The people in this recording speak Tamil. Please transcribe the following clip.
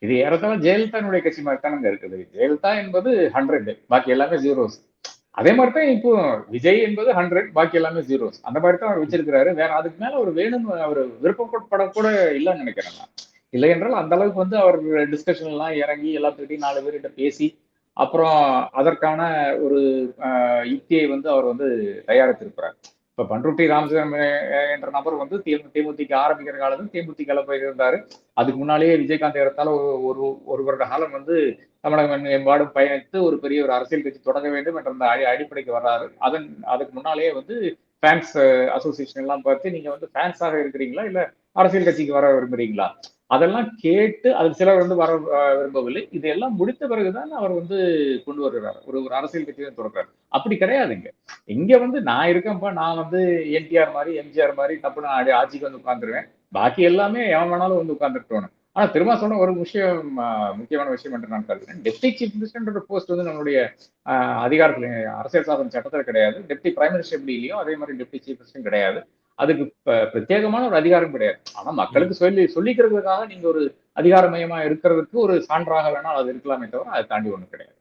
இது ஏறத்தாழ ஜெயலலிதானுடைய கட்சி மாதிரி தானங்க இருக்குது. ஜெயலலிதா என்பது 100, பாக்கி எல்லாமே ஜீரோஸ். அதே மாதிரி தான் இப்போ விஜய் என்பது 100, பாக்கி எல்லாமே ஜீரோஸ். அந்த மாதிரி தான் அவர் வச்சிருக்கிறாரு. வேற அதுக்கு மேல அவர் வேணும்னு அவர் விருப்பப்படக்கூட இல்லைன்னு நினைக்கிறேன் நான். இல்லை என்றால் அந்த அளவுக்கு வந்து அவர் டிஸ்கஷன் எல்லாம் இறங்கி எல்லாத்துக்கிட்டையும் 4 பேர்கிட்ட பேசி அப்புறம் அதற்கான ஒரு யுக்தியை வந்து அவர் வந்து தயாரித்திருக்கிறார். இப்ப பண்ருட்டி ராமசாமி என்ற நபர் வந்து தேமுதிக ஆரம்பிக்கிற காலத்தில் தேமுதிக போயிருந்தாரு. அதுக்கு முன்னாலேயே விஜயகாந்த் ஏறத்தால ஒரு ஒரு வருட காலம் வந்து தமிழகம் எம்பாடும் பயணித்து ஒரு பெரிய ஒரு அரசியல் கட்சி தொடங்க வேண்டும் என்ற அந்த அடிப்படைக்கு வர்றாரு. அதுக்கு முன்னாலேயே வந்து ஃபேன்ஸ் அசோசியேஷன் எல்லாம் பார்த்து நீங்க வந்து ஃபேன்ஸாக இருக்கிறீங்களா இல்ல அரசியல் கட்சிக்கு வர விரும்புறீங்களா, அதெல்லாம் கேட்டு அது சிலர் வந்து வர விரும்பவில்லை. இதெல்லாம் முடித்த பிறகுதான் அவர் வந்து கொண்டு வருகிறார், ஒரு ஒரு அரசியல் கட்சியை தொடர்றாரு. அப்படி கிடையாதுங்க. இங்க வந்து நான் இருக்கேன்ப்பா, நான் வந்து என்டிஆர் மாதிரி எம்ஜிஆர் மாதிரி டப்புன்னு ஆட்சிக்கு வந்து உட்கார்ந்துருவேன், பாக்கி எல்லாமே எவன் வேணாலும் வந்து உட்கார்ந்துட்டோம். ஆனா திரும்ப சொன்ன ஒரு விஷயம், முக்கியமான விஷயம் என்று நான் கருதுகிறேன். டெப்டி சீஃப் மினிஸ்டர் போஸ்ட் வந்து நம்மளுடைய அதிகாரத்துல அரசியல் சாசன சட்டத்துல கிடையாது. டெப்டி பிரைம் மினிஸ்டர் எப்படி இல்லையோ அதே மாதிரி டெப்டி சீஃப் மினிஸ்டர் கிடையாது. அதுக்கு பிரத்யேகமான ஒரு அதிகாரம் கிடையாது. ஆனா மக்களுக்கு சொல்லிக்கிறதுக்காக நீங்க ஒரு அதிகார மையமா இருக்கிறதுக்கு ஒரு சான்றாக வேணால் அது இருக்கலாமே தவிர அதை தாண்டி ஒண்ணும் கிடையாது.